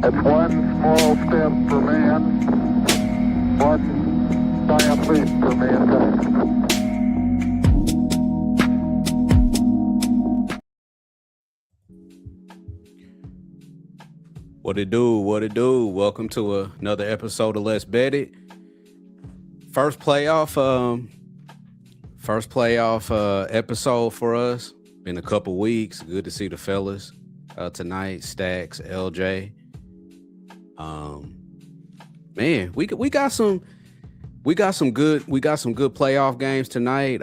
It's one small step for man, one giant leap for mankind. What it do? What it do? Welcome to another episode of Let's Bet It. First playoff, episode for us. Been a couple weeks. Good to see the fellas tonight. Stacks, LJ. Man, we got some good playoff games tonight.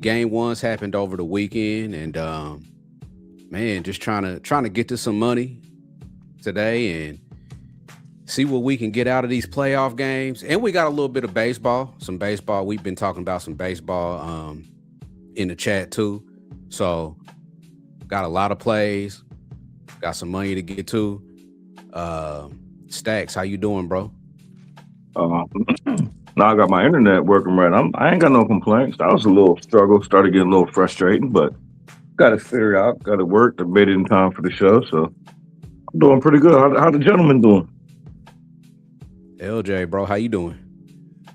Game ones happened over the weekend, and man, just trying to get to some money today and see what we can get out of these playoff games. And we got a little bit of baseball, some baseball. We've been talking about some baseball in the chat too. So got a lot of plays, got some money to get to. Stacks, how you doing, bro? Now I got my internet working right. I ain't got no complaints. That was a little struggle, started getting a little frustrating, but got it figured out, got it worked. I made it in time for the show, so I'm doing pretty good. How the gentleman doing? LJ, bro, how you doing?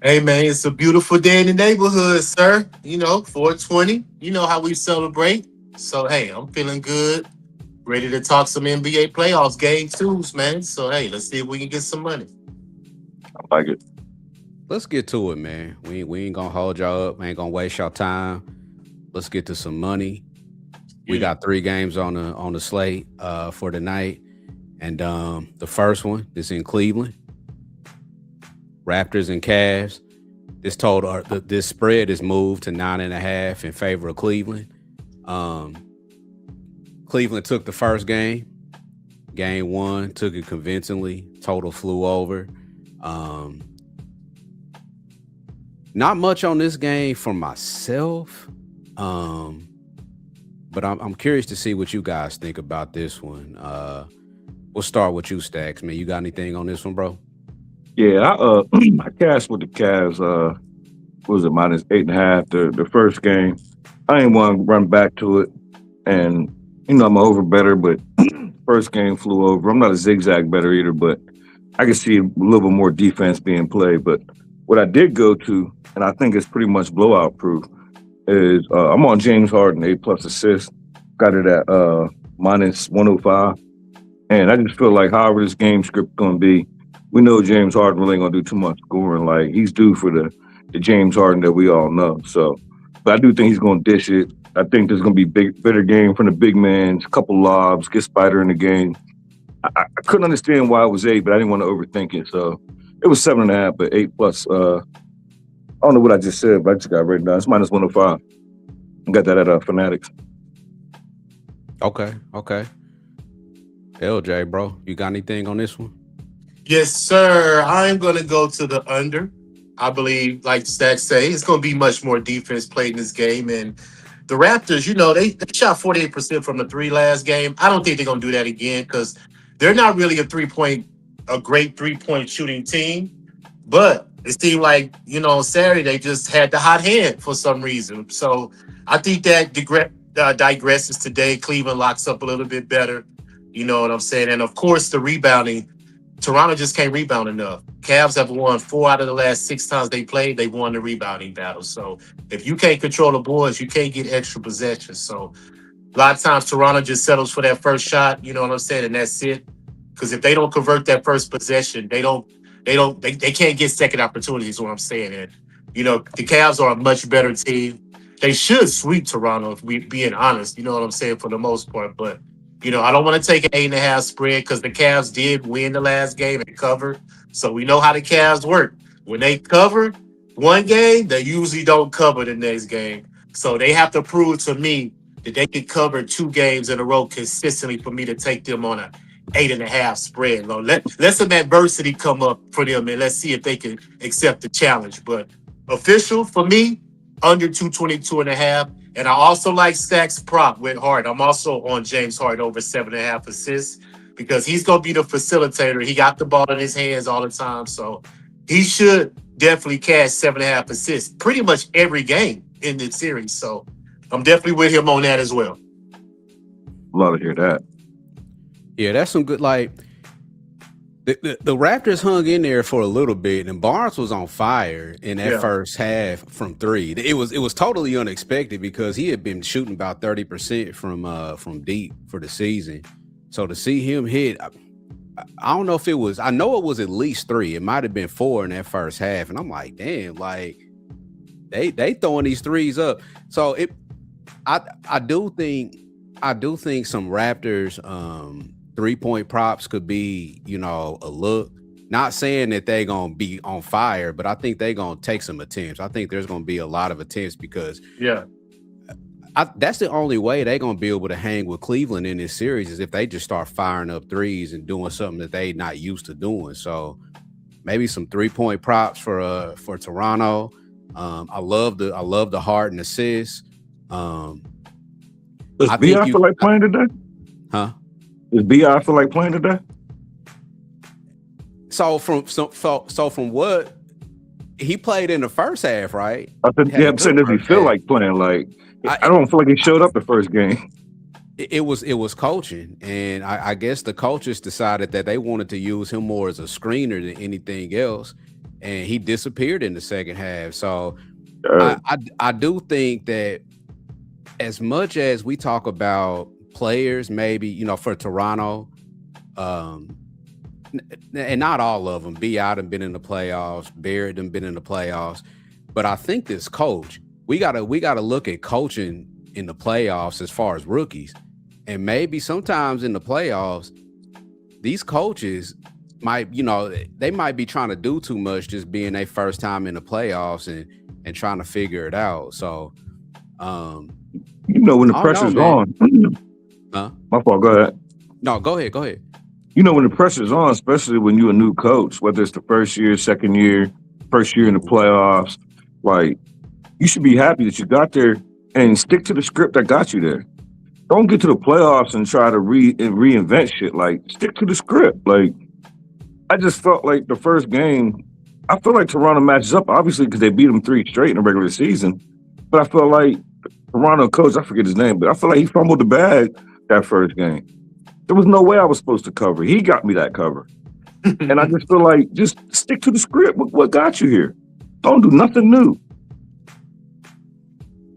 Hey, man, it's a beautiful day in the neighborhood, sir. 420. You know how we celebrate. So, hey, I'm feeling good. Ready to talk some NBA playoffs, game twos, man. So, hey, let's see if we can get some money. I like it. Let's get to it, man. We ain't gonna hold y'all up. We ain't gonna waste y'all time. Let's get to some money. We got 3 games on the slate for tonight. And the first one is in Cleveland. Raptors and Cavs. This spread is moved to 9.5 in favor of Cleveland. Cleveland took the first game. Game 1, took it convincingly. Total flew over. Not much on this game for myself. But I'm curious to see what you guys think about this one. We'll start with you, Stacks, man. You got anything on this one, bro? Yeah, I cashed with the Cavs. What was it, minus 8.5 the first game. I ain't want to run back to it, and I'm an over better, but first game flew over. I'm not a zigzag better either, but I can see a little bit more defense being played. But what I did go to, and I think it's pretty much blowout proof, is I'm on James Harden, 8+ assists. Got it at minus 105. And I just feel like however this game script going to be, we know James Harden really ain't going to do too much scoring. Like, he's due for the James Harden that we all know. So, but I do think he's going to dish it. I think there's going to be better game from the big man, a couple lobs, get Spider in the game. I couldn't understand why it was 8, but I didn't want to overthink it. So it was 7.5, but 8+. I don't know what I just said, but I just got written down. It's minus 105. I got that at Fanatics. Okay. LJ, bro, you got anything on this one? Yes, sir. I'm going to go to the under. I believe, like Stack say, it's going to be much more defense played in this game. And the Raptors, they shot 48% from the 3 last game. I don't think they're going to do that again because they're not really a great three-point shooting team. But it seemed like, on Saturday, they just had the hot hand for some reason. So I think that digresses today. Cleveland locks up a little bit better. You know what I'm saying? And, of course, the rebounding. Toronto just can't rebound enough. Cavs have won 4 out of the last 6 times they played. They won the rebounding battle. So if you can't control the boards, you can't get extra possessions. So a lot of times Toronto just settles for that first shot. You know what I'm saying? And that's it. Because if they don't convert that first possession, they can't get second opportunities. Is what I'm saying. And the Cavs are a much better team. They should sweep Toronto if we being honest. You know what I'm saying, for the most part. But I don't want to take an 8.5 spread because the Cavs did win the last game and covered. So we know how the Cavs work. When they cover one game, they usually don't cover the next game. So they have to prove to me that they can cover 2 games in a row consistently for me to take them on a 8.5 spread. Let some adversity come up for them, and let's see if they can accept the challenge. But official for me, under 222.5. And I also like Stack's prop with Hart. I'm also on James Harden over 7.5 assists because he's going to be the facilitator. He got the ball in his hands all the time. So he should definitely cash 7.5 assists pretty much every game in the series. So I'm definitely with him on that as well. Love to hear that. Yeah, that's some good, like, The Raptors hung in there for a little bit, and Barnes was on fire in that Yeah. first half from three. It was totally unexpected because he had been shooting about 30% from deep for the season. So to see him hit, I don't know if it was. I know it was at least three. It might have been four in that first half, and I'm like, damn, like they throwing these threes up. So I do think some Raptors 3-point props could be, a look. Not saying that they gonna be on fire, but I think they gonna take some attempts. I think there's gonna be a lot of attempts because Yeah. that's the only way they gonna be able to hang with Cleveland in this series is if they just start firing up threes and doing something that they not used to doing. So maybe some 3-point props for Toronto. I love the Harden and assists. Does I B.I. think feel like playing today? huh? Does B.I. feel like playing today? So from what he played in the first half, right? I said, Had a I'm saying, good does he first feel half. like playing? Like, I- I don't feel like he showed up the first game. It was coaching, and I guess the coaches decided that they wanted to use him more as a screener than anything else, and he disappeared in the second half. So I do think that as much as we talk about players, maybe for Toronto, and not all of them. B.I. done been in the playoffs, Barrett done been in the playoffs, but I think this coach, we gotta look at coaching in the playoffs as far as rookies, and maybe sometimes in the playoffs, these coaches might, they might be trying to do too much just being their first time in the playoffs and trying to figure it out. So, When the I don't pressure's know, on. huh? My fault. Go ahead. No, go ahead. When the pressure's on, especially when you're a new coach, whether it's the first year, second year, first year in the playoffs, like you should be happy that you got there and stick to the script that got you there. Don't get to the playoffs and try to reinvent shit. Like stick to the script. Like I just felt like the first game, I feel like Toronto matches up, obviously because they beat them 3 straight in the regular season. But I felt like Toronto coach, I forget his name, but I feel like he fumbled the bag that first game. There was no way I was supposed to cover. He got me that cover. And I just feel like just stick to the script. What got you here? Don't do nothing new.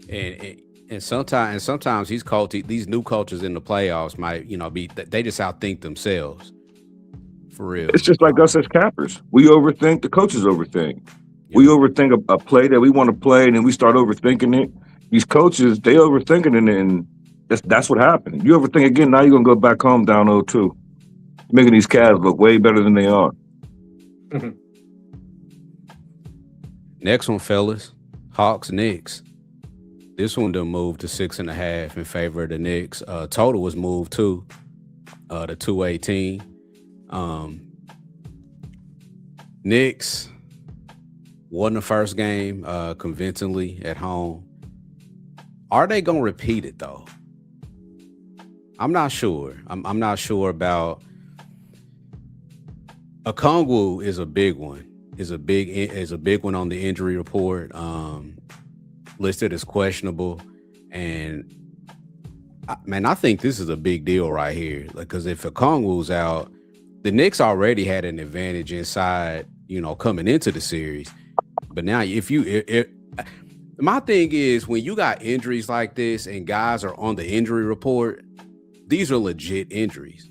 And sometimes these new coaches in the playoffs might they just outthink themselves for real. It's just like us as cappers. We overthink. The coaches overthink. We overthink a play that we want to play, and then we start overthinking it. These coaches, they overthinking it, and that's what happened. You overthink again, now you're gonna go back home down 0-2, making these Cavs look way better than they are. Next one, fellas, Hawks Knicks. This one done moved to 6.5 in favor of the Knicks. Total was moved to 218. Knicks won the first game convincingly at home. Are they gonna repeat it though? I'm not sure. I'm not sure about. Okongwu is a big one. Is a big one on the injury report. Listed as questionable, and I think this is a big deal right here. Because if Okongwu's out, the Knicks already had an advantage inside, coming into the series. But now, my thing is when you got injuries like this and guys are on the injury report, these are legit injuries.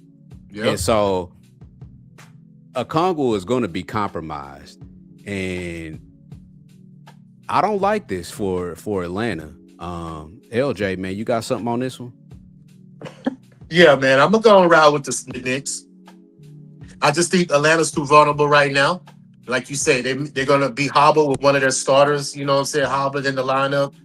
Yeah. And so Okongwu is going to be compromised, and I don't like this for Atlanta. LJ, man, you got something on this one? Yeah, man, I'm gonna go and ride with the Knicks. I just think Atlanta's too vulnerable right now. Like you say, they're gonna be hobbled with one of their starters. You know what I'm saying? Hobbled in the lineup.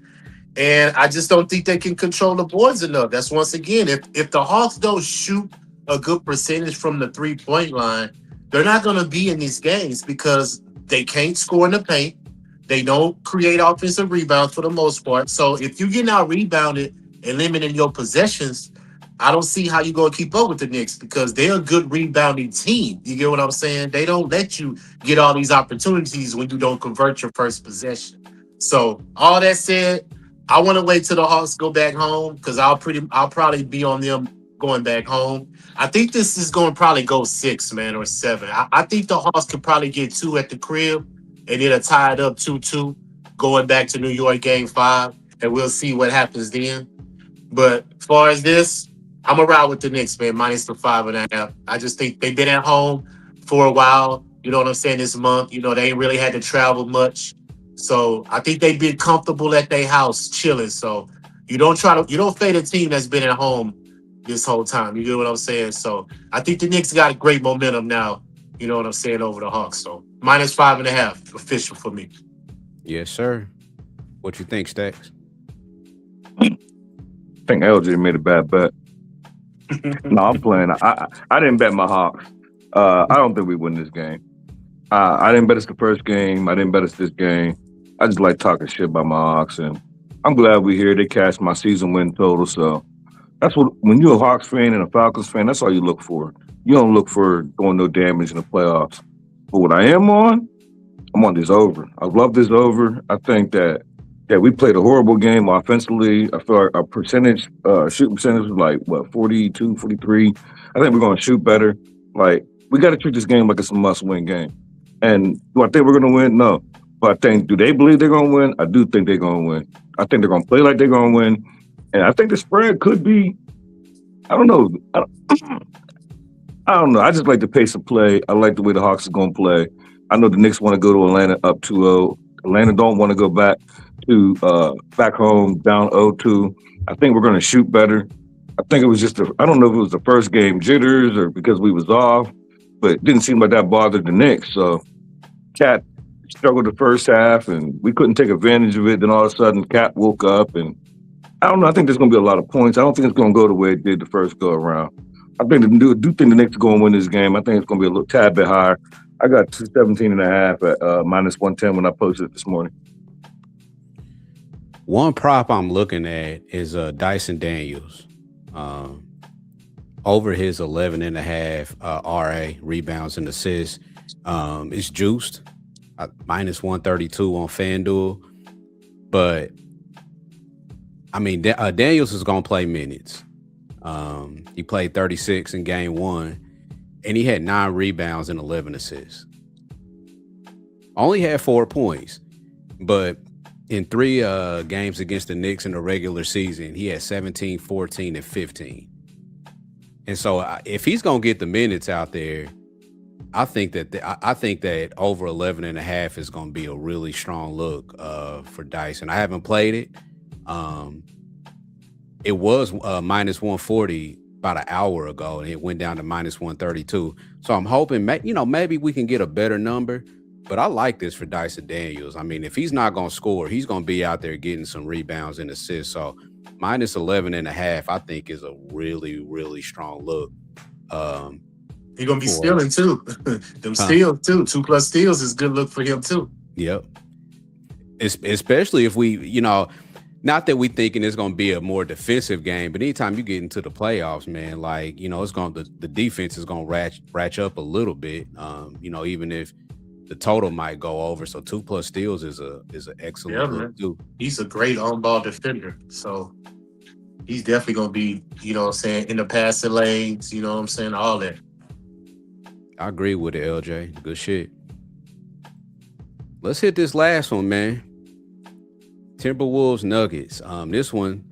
And I just don't think they can control the boards enough. That's once again, if the Hawks don't shoot a good percentage from the 3-point line, they're not going to be in these games because they can't score in the paint. They don't create offensive rebounds for the most part. So if you're getting out rebounded and limiting your possessions, I don't see how you're going to keep up with the Knicks because they're a good rebounding team. You get what I'm saying? They don't let you get all these opportunities when you don't convert your first possession. So all that said, I want to wait till the Hawks go back home because I'll probably be on them going back home. I think this is going to probably go 6, man, or 7. I think the Hawks could probably get 2 at the crib, and it'll tie it up 2-2 going back to New York game 5, and we'll see what happens then. But as far as this, I'm gonna ride with the Knicks, man, minus the 5.5. I just think they've been at home for a while. You know what I'm saying? This month, they ain't really had to travel much. So I think they've been comfortable at their house, chilling. So you don't fade a team that's been at home this whole time. You get what I'm saying? So I think the Knicks got a great momentum now. You know what I'm saying, over the Hawks. So minus 5.5 official for me. Yes, sir. What you think, Stacks? I think LJ made a bad bet. No, I'm playing. I didn't bet my Hawks. I don't think we win this game. I didn't bet us the first game. I didn't bet us this game. I just like talking shit about my Hawks, and I'm glad we're here. They cashed my season win total, so that's what. When you're a Hawks fan and a Falcons fan, that's all you look for. You don't look for doing no damage in the playoffs. But what I am on, I'm on this over. I love this over. I think that we played a horrible game offensively. I feel our percentage, shooting percentage was like, 42, 43. I think we're going to shoot better. Like, we got to treat this game like it's a must-win game. And do I think we're going to win? No. But I think, do they believe they're going to win? I do think they're going to win. I think they're going to play like they're going to win. And I think the spread could be, I don't know. I don't know. I just like the pace of play. I like the way the Hawks are going to play. I know the Knicks want to go to Atlanta up 2-0. Atlanta don't want to go back home down 0-2. I think we're going to shoot better. I think it was just I don't know if it was the first game jitters or because we was off, but it didn't seem like that bothered the Knicks. So Cat struggled the first half, and we couldn't take advantage of it. Then all of a sudden, Cat woke up, and I don't know. I think there's going to be a lot of points. I don't think it's going to go the way it did the first go around. I think do think the Knicks are going to win this game. I think it's going to be a little tad bit higher. I got 217.5 at minus 110 when I posted it this morning. One prop I'm looking at is Dyson Daniels. Over his 11.5 RA rebounds and assists. It's juiced minus 132 on FanDuel. But I mean, Daniels is going to play minutes. He played 36 in game 1, and he had 9 rebounds and 11 assists. Only had 4 points, but in 3 games against the Knicks in the regular season, he had 17, 14, and 15. And so if he's going to get the minutes out there, I think that over 11.5 is going to be a really strong look for Dyson. I haven't played it. It was minus 140 about an hour ago, and it went down to minus 132. So I'm hoping, maybe we can get a better number. But I like this for Dyson Daniels. I mean, if he's not going to score, he's going to be out there getting some rebounds and assists. So minus 11.5, I think, is a really, really strong look. He's going to be stealing, too. Them steals, too. 2+ steals is a good look for him, too. Yep. Especially if we, not that we thinking it's going to be a more defensive game, but anytime you get into the playoffs, man, like, it's going to the defense is going to ratchet up a little bit, even if the total might go over. So 2+ steals is an excellent look too. He's a great on-ball defender. So he's definitely going to be, in the passing lanes, all that. I agree with it, LJ. Good shit. Let's hit this last one, man. Timberwolves Nuggets. This one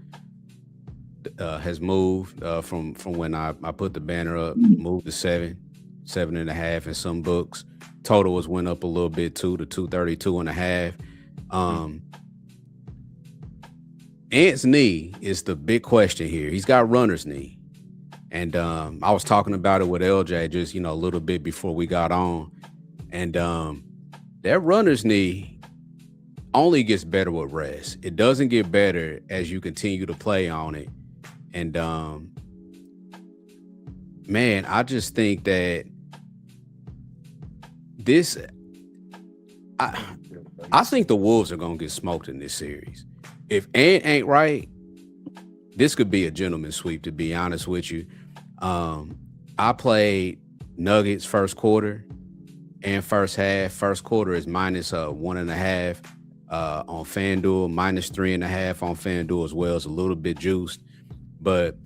has moved from when I put the banner up, moved to 7.5 in some books. Total was went up a little bit too to 232.5. Ant's knee is the big question here. He's got runner's knee. And I was talking about it with LJ just, a little bit before we got on. And that runner's knee only gets better with rest. It doesn't get better as you continue to play on it. And man, I just think that I think the Wolves are going to get smoked in this series. If Ant ain't right, this could be a gentleman's sweep, to be honest with you. I played Nuggets first quarter and first half. First quarter is minus 1.5 on FanDuel, minus 3.5 on FanDuel as well. It's a little bit juiced, but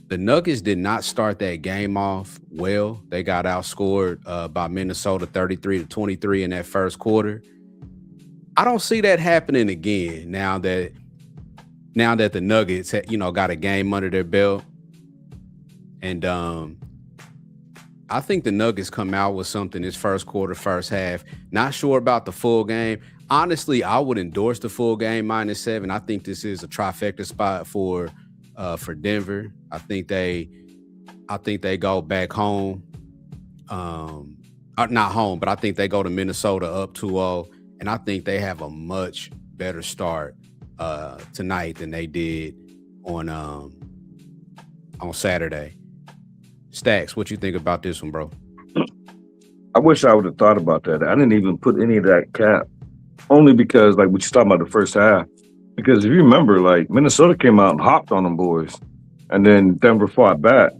The Nuggets did not start that game off well. They got outscored by Minnesota 33-23 in that first quarter. I don't see that happening again now that the Nuggets got a game under their belt. And I think the Nuggets come out with something this first quarter, first half. Not sure about the full game. Honestly, I would endorse the full game -7. I think this is a trifecta spot for Denver. I think they go back home. Not home, but I think they go to Minnesota up 2-0, and I think they have a much better start tonight than they did on Saturday. Stacks, what you think about this one, bro? I wish I would have thought about that. I didn't even put any of that cap, only because like we just talking about the first half. Because if you remember, like Minnesota came out and hopped on them boys, and then Denver fought back.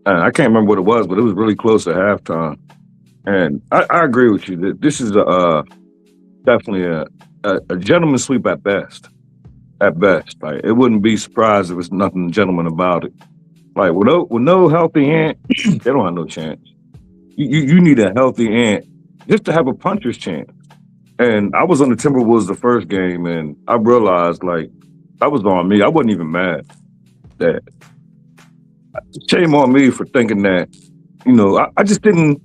And I can't remember what it was, but it was really close at halftime. And I agree with you that this is definitely a gentleman's sweep at best. At best, like it wouldn't be surprised if it's nothing gentleman about it. Like with no healthy Ant, they don't have no chance. You need a healthy Ant just to have a puncher's chance. And I was on the Timberwolves the first game, and I realized like that was on me. I wasn't even mad. That shame on me for thinking that. I just didn't.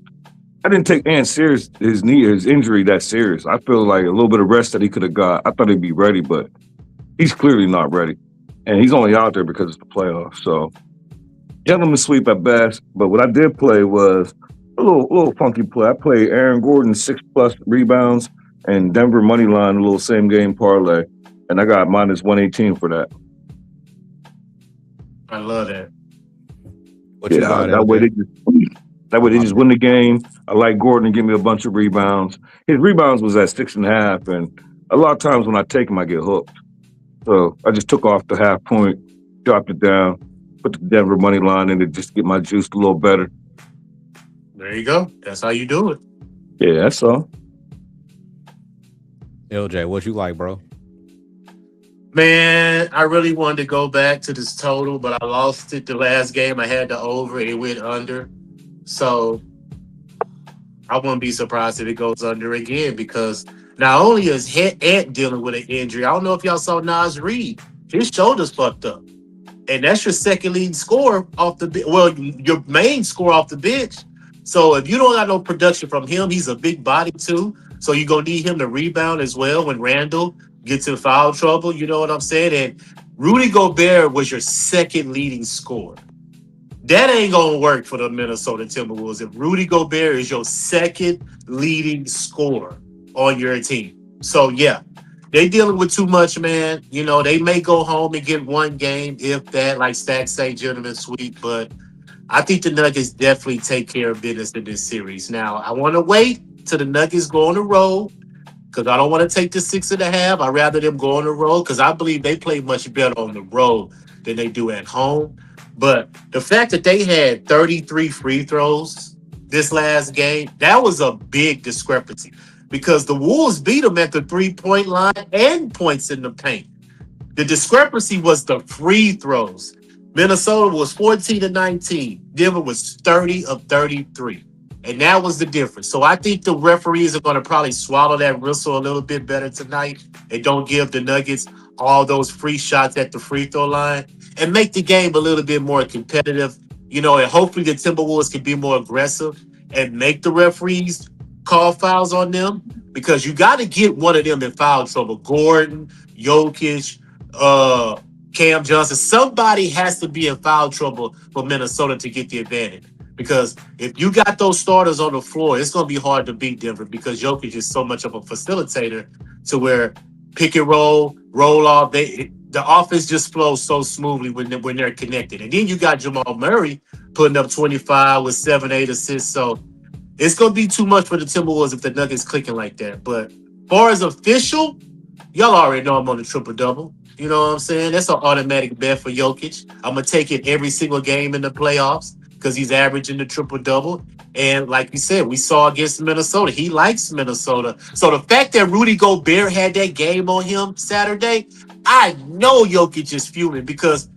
I didn't take Ant serious his injury that serious. I feel like a little bit of rest that he could have got. I thought he'd be ready, but he's clearly not ready, and he's only out there because it's the playoffs. So. Gentleman's sweep at best, but what I did play was a little funky play. I played Aaron Gordon 6+ rebounds and Denver money line, a little same game parlay, and I got -118 for that. I love that. That way they just win the game. I like Gordon to give me a bunch of rebounds. His rebounds was at 6.5, and a lot of times when I take him, I get hooked. So I just took off the half point, dropped it down. Put the Denver money line in it just to get my juice a little better. There you go. That's how you do it. Yeah, that's all. LJ, what you like, bro? Man, I really wanted to go back to this total, but I lost it the last game. I had the over, it went under. So I wouldn't be surprised if it goes under again because not only is Ant dealing with an injury, I don't know if y'all saw Naz Reid. His shoulder's fucked up. And that's your second leading scorer off the bench. Well, your main scorer off the bench. So if you don't got no production from him, he's a big body too. So you're going to need him to rebound as well when Randall gets in foul trouble. You know what I'm saying? And Rudy Gobert was your second leading scorer. That ain't going to work for the Minnesota Timberwolves if Rudy Gobert is your second leading scorer on your team. So, yeah. They dealing with too much, man. They may go home and get one game, if that, like Stack say, gentlemen sweep. But I think the Nuggets definitely take care of business in this series. Now, I want to wait till the Nuggets go on the road because I don't want to take the 6.5. I'd rather them go on the road because I believe they play much better on the road than they do at home. But the fact that they had 33 free throws this last game, that was a big discrepancy. Because the Wolves beat them at the 3-point line and points in the paint. The discrepancy was the free throws. Minnesota was 14-19. Denver was 30 of 33. And that was the difference. So I think the referees are going to probably swallow that whistle a little bit better tonight and don't give the Nuggets all those free shots at the free throw line and make the game a little bit more competitive. And hopefully the Timberwolves can be more aggressive and make the referees call fouls on them because you got to get one of them in foul trouble. Gordon, Jokic, Cam Johnson. Somebody has to be in foul trouble for Minnesota to get the advantage. Because if you got those starters on the floor, it's going to be hard to beat Denver because Jokic is so much of a facilitator to where pick and roll off. The offense just flows so smoothly when they're connected. And then you got Jamal Murray putting up 25 with 7-8 assists. So it's going to be too much for the Timberwolves if the Nuggets clicking like that. But as far as official, y'all already know I'm on the triple-double. You know what I'm saying? That's an automatic bet for Jokic. I'm going to take it every single game in the playoffs because he's averaging the triple-double. And like you said, we saw against Minnesota. He likes Minnesota. So the fact that Rudy Gobert had that game on him Saturday, I know Jokic is fuming because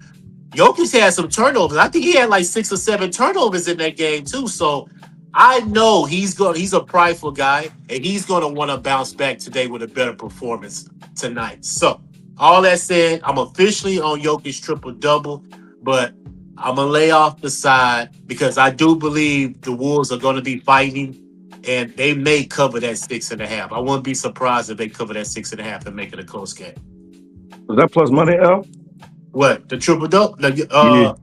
Jokic had some turnovers. I think he had like 6 or 7 turnovers in that game too. So I know he's a prideful guy, and he's gonna want to bounce back today with a better performance tonight. So all that said, I'm officially on Jokic triple double, but I'm gonna lay off the side because I do believe the Wolves are gonna be fighting, and they may cover that 6.5. I wouldn't be surprised if they cover that 6.5 and make it a close game. Was that plus money, L? What, the triple double? Yeah.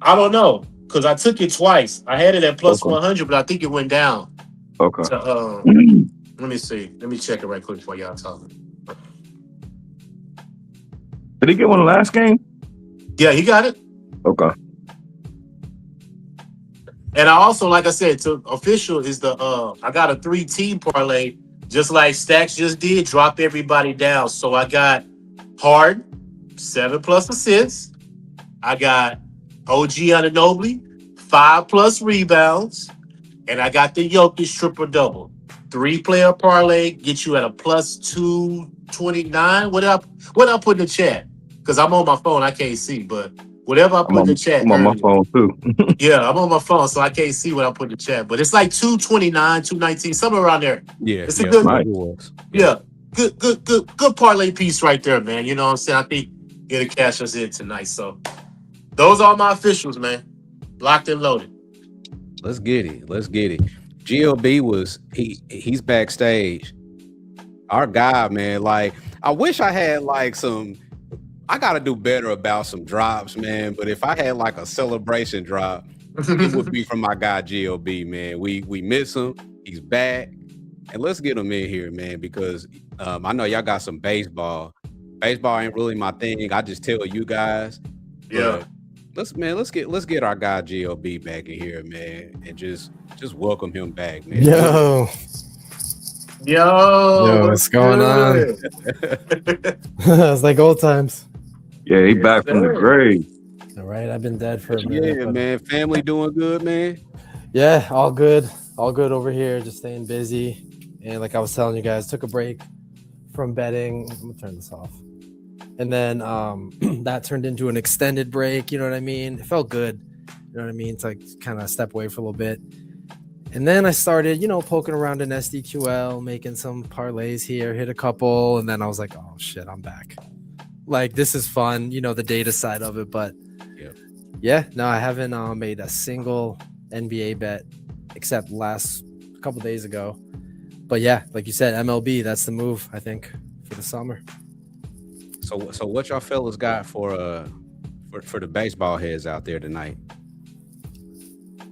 I don't know because I took it twice. I had it at plus Okay. 100, but I think it went down. Okay. So, let me see. Let me check it right quick while y'all talking. Did he get one last game? Yeah, he got it. Okay. And I also, like I said, to official is the I got a 3-team parlay, just like Stacks just did, drop everybody down. So I got Harden, 7+ assists. I got OG Anunoby, 5+ rebounds. And I got the Jokic triple double. 3-player parlay gets you at a plus 229. What I put in the chat? Because I'm on my phone, I can't see, but whatever I put in the chat. I'm on my earlier. phone too. Yeah, I'm on my phone, so I can't see what I put in the chat. But it's like 229, 219, somewhere around there. Yeah, It's a good, nice. it was. yeah, good parlay piece right there, man. You know what I'm saying? I think it'll cash us in tonight. So those are my officials, man. Locked and loaded. Let's get it. Let's get it. GLB was he's backstage. Our guy, man. Like, I wish I had like some. I gotta do better about some drops, man. But if I had like a celebration drop, it would be from my guy GLB, man. We miss him. He's back, and let's get him in here, man. Because I know y'all got some baseball. Baseball ain't really my thing. I just tell you guys. Yeah. Let's get our guy GLB back in here, man, and just welcome him back, man. Yo, what's going on? It's like old times. Yeah, he back from the grave. All right, I've been dead for a minute. Yeah, but- man. Family doing good, man. Yeah, all good over here. Just staying busy. And like I was telling you guys, took a break from betting. I'm gonna turn this off. And then that turned into an extended break. You know what I mean? It felt good. You know what I mean? To like kind of step away for a little bit. And then I started, poking around in SDQL, making some parlays here, hit a couple, and then I was like, oh shit, I'm back. Like, this is fun, the data side of it. But yeah, no, I haven't made a single NBA bet except last couple days ago. But yeah, like you said, MLB, that's the move, I think, for the summer. So what y'all fellas got for the baseball heads out there tonight?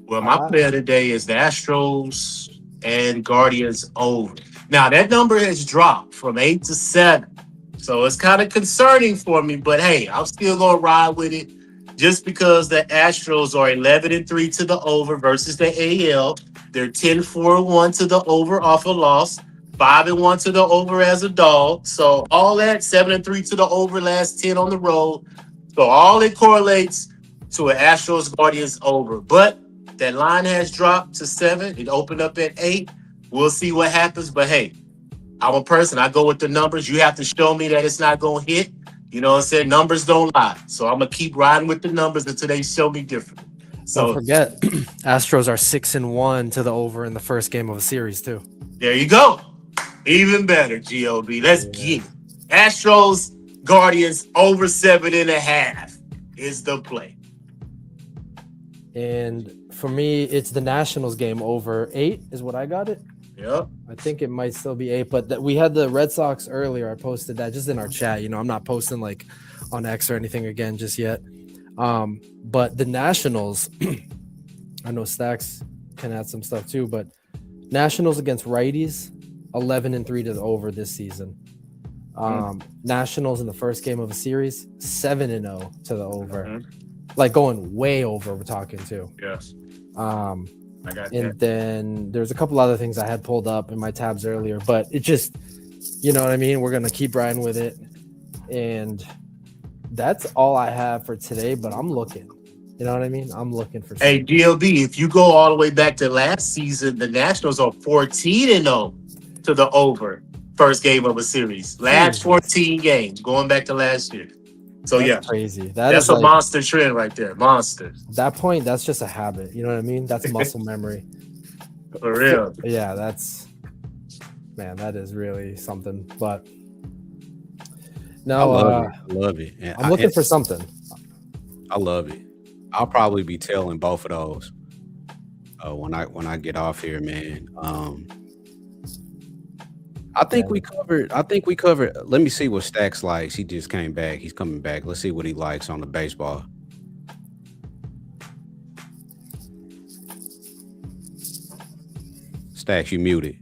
Well, my player today is the Astros and Guardians over. Now, that number has dropped from 8 to 7. So it's kind of concerning for me. But, hey, I'm still going to ride with it just because the Astros are 11-3 to the over versus the AL. They're 10-4-1 to the over off a loss. 5-1 to the over as a dog. So all that 7-3 to the over last 10 on the road. So all it correlates to an Astros Guardians over. But that line has dropped to 7. It opened up at 8. We'll see what happens. But hey, I'm a person. I go with the numbers. You have to show me that it's not going to hit. You know what I'm saying? Numbers don't lie. So I'm going to keep riding with the numbers until they show me different. So don't forget, Astros are 6-1 to the over in the first game of a series, too. there you go. Even better, GOB. Let's get it. Astros, Guardians over 7.5 is the play. And for me, it's the Nationals game over 8 is what I got it. Yep. I think it might still be 8, but we had the Red Sox earlier. I posted that just in our chat. I'm not posting like on X or anything again just yet. But the Nationals, I know Stacks can add some stuff too, but Nationals against righties, 11-3 to the over this season. Nationals in the first game of a series, 7-0 to the over. Like going way over, we're talking too. Yes. I got And that. then there's a couple other things I had pulled up in my tabs earlier, but it just, you know what I mean? We're going to keep riding with it. And that's all I have for today, but I'm looking. You know what I mean? I'm looking for Hey, GLB, if you go all the way back to last season, the Nationals are 14-0 to the over first game of a series. Last 14 games, going back to last year. So That's yeah, crazy. That that's is a like, monster trend right there. Monster. that point, that's just a habit. You know what I mean? That's muscle memory. For real. Yeah, that's, man, that is really something. But I no, love it. I love it. And I'm looking for something. I love it. I'll probably be telling both of those when I get off here, man. I think we covered. Let me see what Stacks likes. He just came back. He's coming back. Let's see what he likes on the baseball. Stacks, you muted.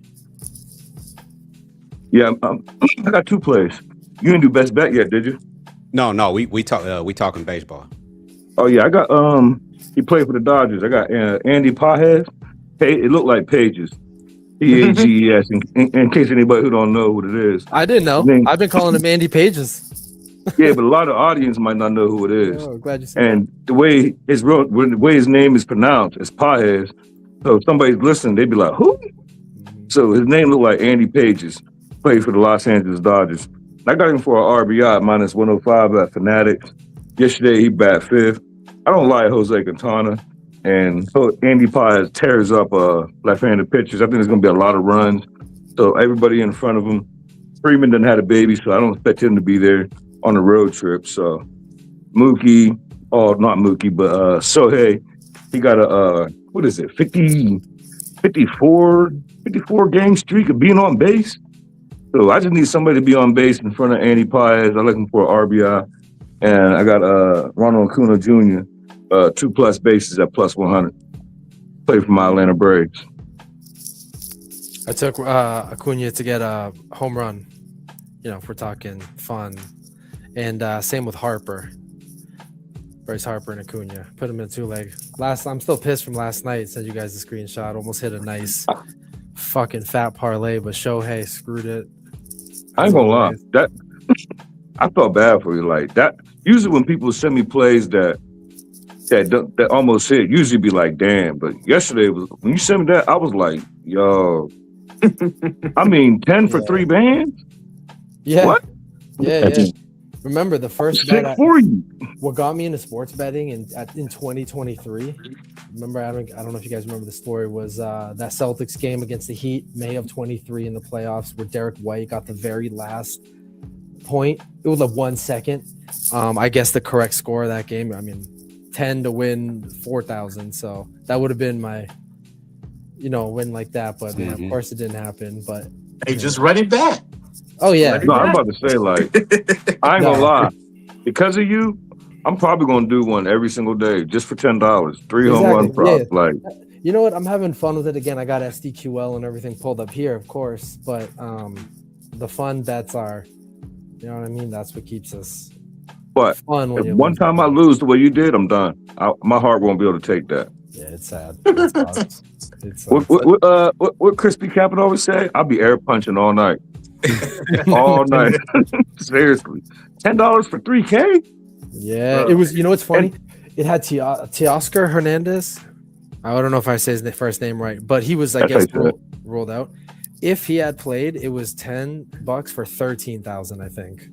Yeah, I got 2 plays. You didn't do best bet yet, did you? No, we talking baseball. Oh yeah, I got he played for the Dodgers. I got Andy Pages. It looked like Pages. Pages. In case anybody who don't know what it is. I didn't know. I've been calling him Andy Pages. Yeah, but a lot of audience might not know who it is. Oh, glad you said And the way his name is pronounced is Pages. So if somebody's listening, they'd be like, who? So his name looked like Andy Pages. Played for the Los Angeles Dodgers. I got him for an RBI minus 105 at Fanatics. Yesterday he bat 5th. I don't like Jose Quintana. And so Andy Pages tears up left-handed pitchers. I think there's going to be a lot of runs. So everybody in front of him. Freeman didn't have a baby, so I don't expect him to be there on the road trip. So Mookie, not Mookie, but Sohei, he got a, 54 game streak of being on base. So I just need somebody to be on base in front of Andy Pages. I'm looking for an RBI. And I got Ronald Acuna Jr., 2+ bases at plus 100. Played for my Atlanta Braves. I took Acuna to get a home run, if we're talking fun. And same with Harper. Bryce Harper and Acuna. Put him in a 2-leg. I'm still pissed from last night. Sent you guys a screenshot. Almost hit a nice fucking fat parlay, but Shohei screwed it. I ain't gonna lie. That I felt bad for you. Like that. Usually when people send me plays that almost hit, usually be like, damn. But yesterday when you sent me that, I was like, yo. I mean, 10 for 3 bands? Yeah. What? Yeah. Remember the first bet for you. What got me into sports betting in 2023? Remember, I don't know if you guys remember the story, was that Celtics game against the Heat, May of 23 in the playoffs, where Derek White got the very last point. It was like 1 second. I guess the correct score of that game, 10 to win 4,000. So that would have been my, win like that. But man, of course it didn't happen. But hey, just run it back. Oh yeah. No, I'm about to say, like, I ain't gonna lie. Because of you, I'm probably gonna do one every single day just for $10. 3 home run props. Yeah. Like, you know what? I'm having fun with it again. I got SDQL and everything pulled up here, of course. But the fun bets are, you know what I mean? That's what keeps us but fun. When if one time I lose the way you did, I'm done. My heart won't be able to take that. Yeah, it's sad. It sucks. It sucks. What Crispy Captain always say? I'll be air punching all night. All night. Seriously. $10 for 3K? Yeah, it was. You know what's funny? It had Teoscar Hernandez. I don't know if I say his first name right, but he was, I guess, rolled out. If he had played, it was $10 for 13,000. I think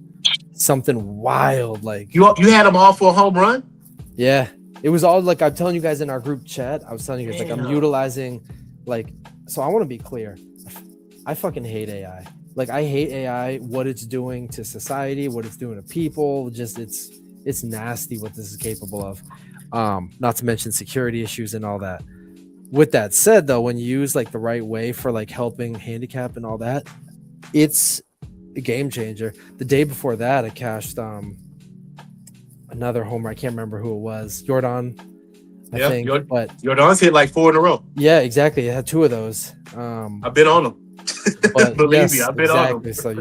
something wild. Like you had him all for a home run. Yeah, it was all like I'm telling you guys in our group chat. I was telling you guys, like, I'm utilizing, like, so I want to be clear. I fucking hate AI. Like, I hate AI, what it's doing to society, what it's doing to people. Just it's nasty what this is capable of. Not to mention security issues and all that. With that said, though, when you use like the right way for like helping handicap and all that, it's a game changer. The day before that, I cashed another homer. I can't remember who it was. Jordan, I think. But Jordan's hit like 4 in a row. Yeah, exactly. It had 2 of those. I've been on them. Believe me, I've been on them. So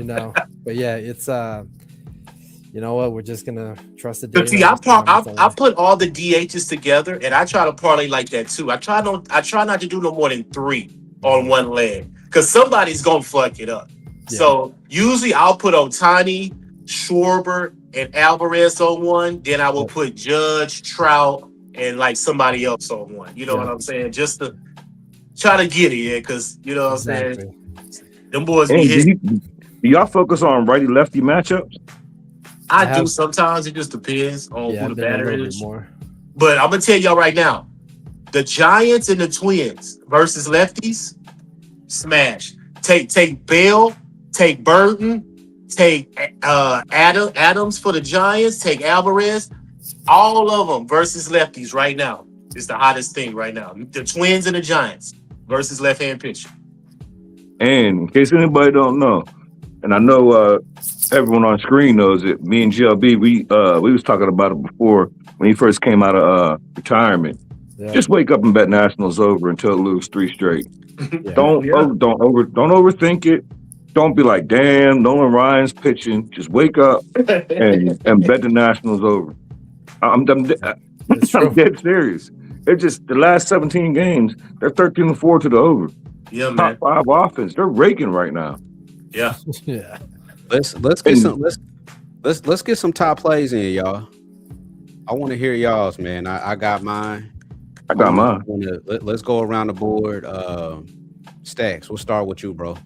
but yeah, it's you know what? We're just gonna trust the data. See, I put all the DHs together, and I try to parlay like that too. I try not to do no more than 3 on one leg, because somebody's gonna fuck it up. Yeah. So usually I'll put Ohtani, Schwarber, and Alvarez on one. Then I will put Judge, Trout, and like somebody else on one. You know what I'm saying? Just to try to get it, because you know what I'm saying. Them boys be hitting. Do y'all focus on righty lefty matchups? I do have- sometimes. It just depends on Yeah, who I've the been a batter little bit is. more. But I'm gonna tell y'all right now, the Giants and the Twins versus lefties, smash. Take Bell, take Burton, take Adams for the Giants, take Alvarez, all of them versus lefties right now. It's the hottest thing right now. The Twins and the Giants versus left-hand pitcher. And in case anybody don't know, and I know everyone on screen knows it, me and GLB, we was talking about it before when he first came out of retirement. Yeah. Just wake up and bet Nationals over until it lose 3 straight. Yeah. Don't overthink it. Don't be like, damn, Nolan Ryan's pitching. Just wake up and bet the Nationals over. I'm It's true. dead serious. It's just the last 17 games, they're 13-4 to the over. Yeah, man. Top 5 offense. They're raking right now. Yeah. Yeah. Let's get some let's get some top plays in, y'all. I want to hear y'all's, man. I got mine. I got mine. Let's go around the board. Stacks, we'll start with you, bro.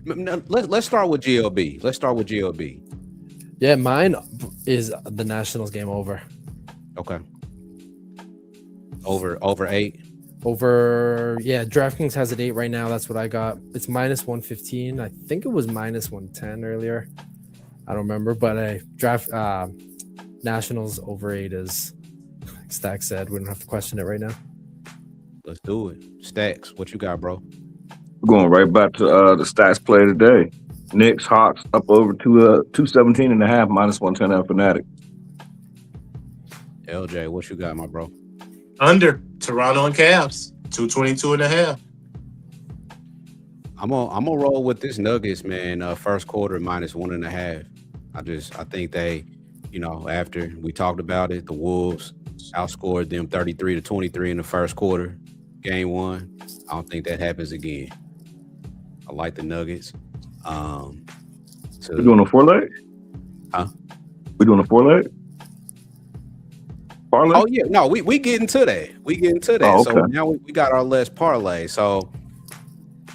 Let's start with GLB. Let's start with GLB. Yeah, mine is the Nationals game over. Okay. Over 8. Over, yeah, DraftKings has it 8 right now. That's what I got. It's minus 115. I think it was minus 110 earlier. I don't remember, but Nationals over 8 is, like Stack said, we don't have to question it right now. Let's do it. Stacks, what you got, bro? We're going right back to the stats play today. Knicks, Hawks up over 217.5 minus 110 at Fanatic. LJ, what you got, my bro? Under Toronto and Cavs, 222.5. I'm gonna roll with this Nuggets, man. First quarter minus 1.5. I think they, after we talked about it, the Wolves outscored them 33-23 in the first quarter, game 1. I don't think that happens again. I like the Nuggets. We doing a 4-leg? Huh? We doing a 4-leg? Parlay? Oh yeah, no, we getting to that. Oh, So okay. now we got our last parlay. So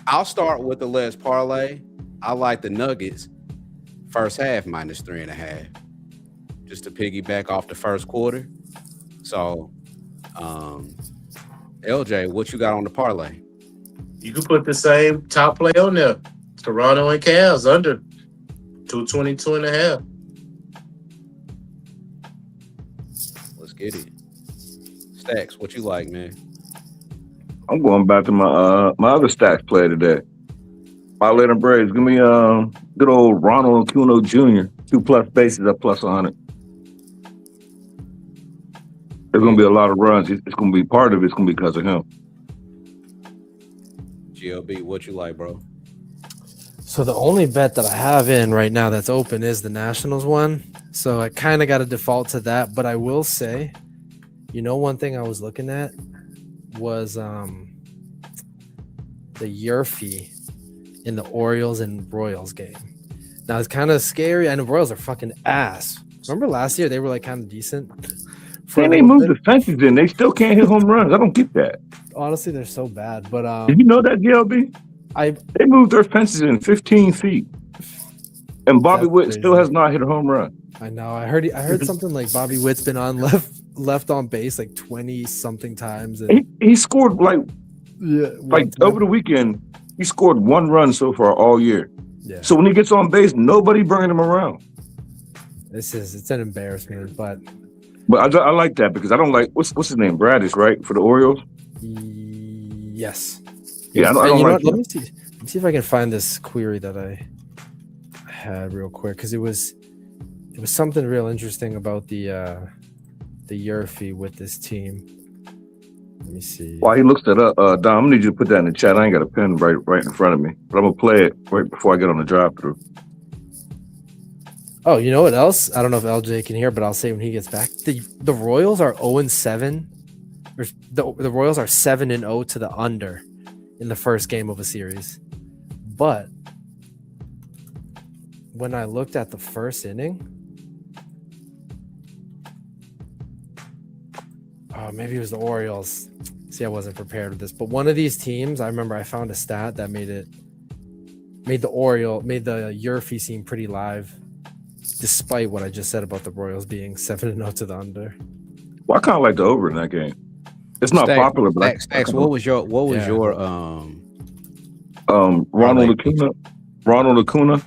I'll start with the last parlay. I like the Nuggets first half minus 3.5, just to piggyback off the first quarter. So, LJ, what you got on the parlay? You can put the same top play on there. Toronto and Cavs under 222.5. Let's get it. Stacks, what you like, man? I'm going back to my my other stats play today. My Atlanta Braves. Give me good old Ronald Acuña Jr. 2+ bases at plus 100. There's gonna be a lot of runs. It's gonna be part of it's gonna be because of him. GLB, what you like, bro? So the only bet that I have in right now that's open is the Nationals one. So I kind of got to default to that. But I will say, one thing I was looking at was the Yurfee in the Orioles and Royals game. Now it's kind of scary. I know Royals are fucking ass. Remember last year they were like kind of decent. And they moved the fences in. They still can't hit home runs. I don't get that. Honestly, they're so bad. But Did you know that, GLB? They moved their fences in 15 feet. And Bobby That's Witt crazy. still has not hit a home run. I know. I heard something like Bobby Witt's been on left on base like 20 something times. And He scored like one time. over the weekend. He scored 1 run so far all year. Yeah. So when he gets on base, nobody bringing him around. It's an embarrassment, but But I like that because I don't like what's his name, Bradish, right, for the Orioles. yes. Yeah, I don't And like let me see if I can find this query that I had real quick because it was something real interesting about the Yurfee with this team. Let me see. While he looks that up, Dom, I need you to put that in the chat. I ain't got a pen right in front of me, but I'm gonna play it right before I get on the drive-through. Oh, you know what else? I don't know if LJ can hear, but I'll say when he gets back. The Royals are 0-7. The Royals are 7-0 to the under in the first game of a series. But when I looked at the first inning, maybe it was the Orioles. See, I wasn't prepared with this, but one of these teams, I remember I found a stat that made the Yurfee seem pretty live. despite what I just said about the Royals being 7-0 to the under. Well, I kind of like the over in that game. It's not Stacks, popular, but Stacks, what was your Ronald Acuna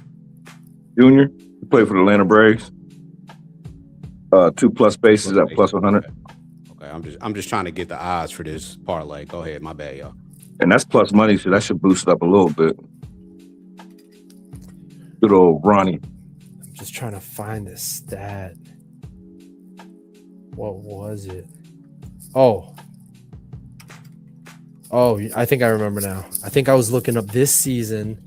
Jr. He played for the Atlanta Braves. 2+ bases at plus 100, Okay, I'm just trying to get the odds for this parlay. Go ahead, my bad, y'all. and that's plus money, so that should boost it up a little bit. Good old Ronnie. I'm just trying to find this stat. What was it? Oh, I think I remember now. I think I was looking up this season.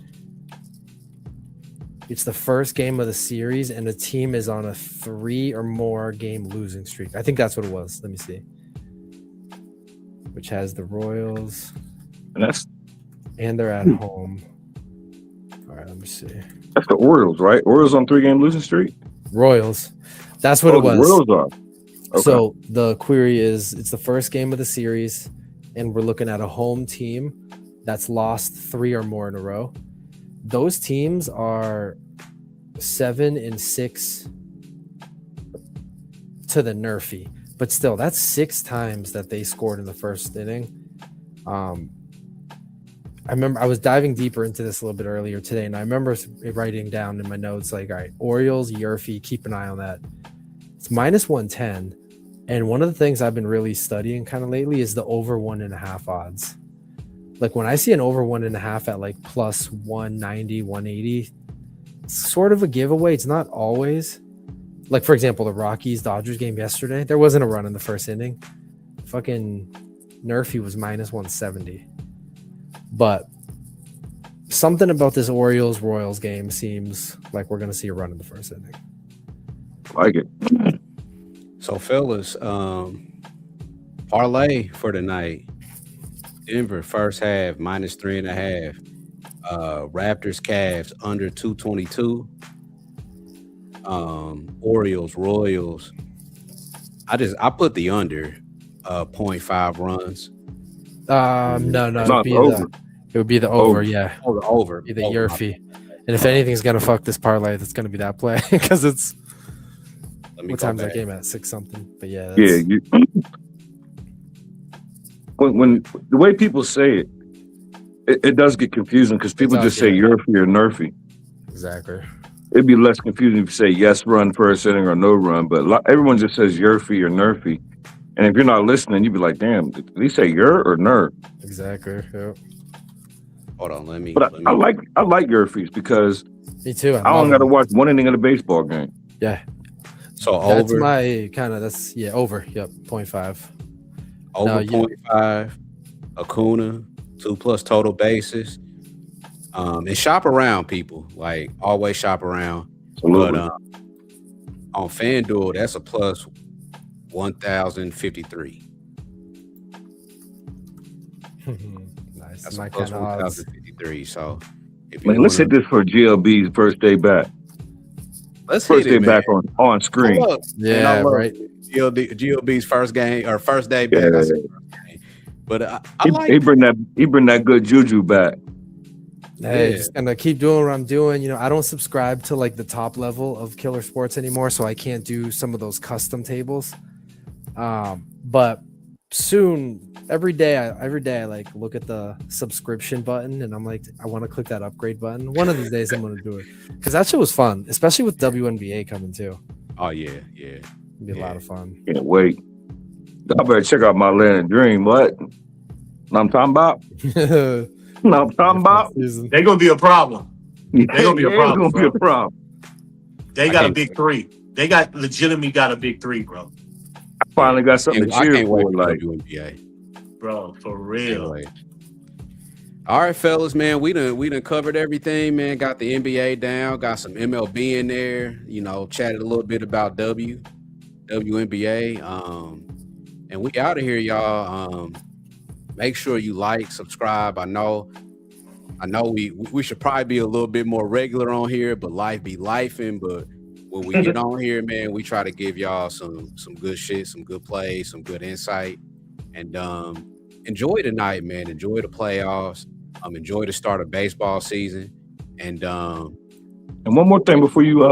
It's the first game of the series, and the team is on a 3 or more game losing streak. I think that's what it was. Let me see. Which has the Royals, And they're at home. All right, let me see. that's the Orioles, right? Orioles on 3-game losing streak. Royals. That's what it was. The Royals are. Okay. So the query is, it's the first game of the series, and we're looking at a home team that's lost 3 or more in a row. Those teams are 7-6 to the Nerfy, but still, that's 6 times that they scored in the first inning. I remember I was diving deeper into this a little bit earlier today, and I remember writing down in my notes like, all right, Orioles, Yerfy, keep an eye on that. It's minus 110, and one of the things I've been really studying kind of lately is the over 1.5 odds. Like when I see an over 1.5 at like plus 190, 180, it's sort of a giveaway. It's not always. Like, for example, the Rockies-Dodgers game yesterday, there wasn't a run in the first inning. Fucking Nerfy was minus 170. But something about this Orioles-Royals game seems like we're going to see a run in the first inning. Like it. So, fellas, parlay for tonight. Denver first half minus 3.5. Raptors Cavs under 222. Orioles Royals. I put the under 0.5 runs. No, it would be the over, yeah. Oh, the over. Be the Yerfy. And if anything's gonna fuck this parlay, that's gonna be that play because it's what time's that game at? 6 something. But yeah, when the way people say it does get confusing because people just say Yerfy or Nerfy. Exactly. It'd be less confusing if you say yes run first inning or no run, but everyone just says Yerfy or Nerfy. And if you're not listening, you'd be like, damn, did he say yer or ner? Exactly. Yeah. Hold on, let me. I like Yerfys because me too. I don't got to watch one inning of the baseball game. Yeah. So that's over. my kind of over. Yep, 0.5. Over 0.5. Acuna 2+ total bases. And shop around, people. Like always shop around. Absolutely. But on FanDuel, that's a plus 1,053. Nice. That's my plus kind of odds. 1,053. So let's hit this for GLB's first day back. Let's first hit it, day back on screen. Yeah, right. GLB's first game or first day back. Yeah. I said first game. But he bring that good juju back. Hey, just gonna keep doing what I'm doing. You know, I don't subscribe to like the top level of Killer Sports anymore, so I can't do some of those custom tables. But soon, every day I like look at the subscription button and I'm like, I want to click that upgrade button. One of these days I'm gonna do it because that shit was fun, especially with WNBA coming too. Oh yeah. It'd be a lot of fun. Can't wait. I better check out my Land of Dream. What? I'm talking about. No, I'm talking about. They're gonna be a problem. They're gonna be a problem. Gonna be a problem. They got a big 3. They legitimately got a big 3, bro. I finally got something to cheer can't for. wait Like WNBA. Bro, for real. All right, fellas, man. We done covered everything, man. Got the NBA down, got some MLB in there, you know, chatted a little bit about WNBA. And we out of here, y'all. Make sure you like, subscribe. I know we should probably be a little bit more regular on here, but life be lifing. But when we get on here, man, we try to give y'all some good shit, some good plays, some good insight. And enjoy tonight, man. Enjoy the playoffs. Enjoy the start of baseball season. And one more thing before you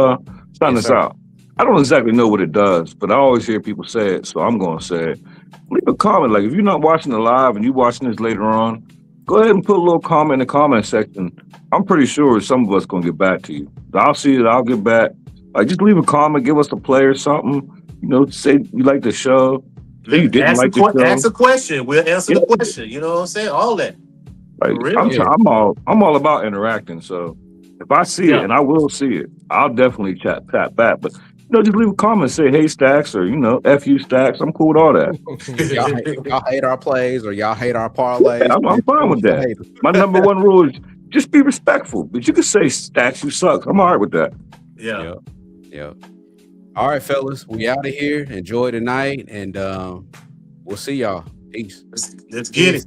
Sound Yes, this sir. out. I don't exactly know what it does, but I always hear people say it, so I'm going to say it. Leave a comment. Like, if you're not watching it live and you're watching this later on, go ahead and put a little comment in the comment section. I'm pretty sure some of us going to get back to you. I'll see it. I'll get back. Like, just leave a comment. Give us a play or something. You know, say you like the show. Say you didn't like the show. Ask a question. We'll answer Yeah. the question. You know what I'm saying? All that. Like, For real? I'm all about interacting. So if I see Yeah. it, and I will see it, I'll definitely chat back. But just leave a comment, say hey Stacks, or F you Stacks. I'm cool with all that. Y'all hate our plays or y'all hate our parlays. Yeah, I'm fine with that. Hate us. My number one rule is just be respectful. But you can say Stacks, you suck. I'm all right with that. Yeah. Yeah. All right, fellas, we out of here. Enjoy the night, and we'll see y'all. Peace. Let's get it.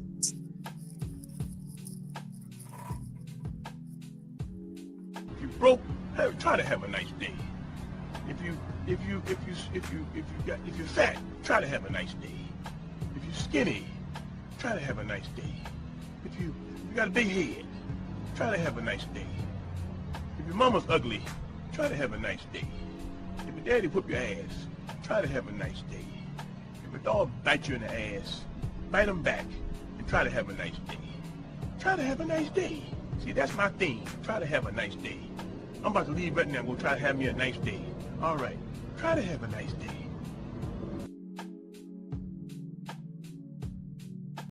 If you broke, try to have a nice day. If you're fat, try to have a nice day. If you're skinny, try to have a nice day. If you got a big head, try to have a nice day. If your mama's ugly, try to have a nice day. If your daddy whoop your ass, try to have a nice day. If a dog bites you in the ass, bite him back and try to have a nice day. Try to have a nice day. See, that's my theme. Try to have a nice day. I'm about to leave right now and go try to have me a nice day. All right. Try to have a nice day.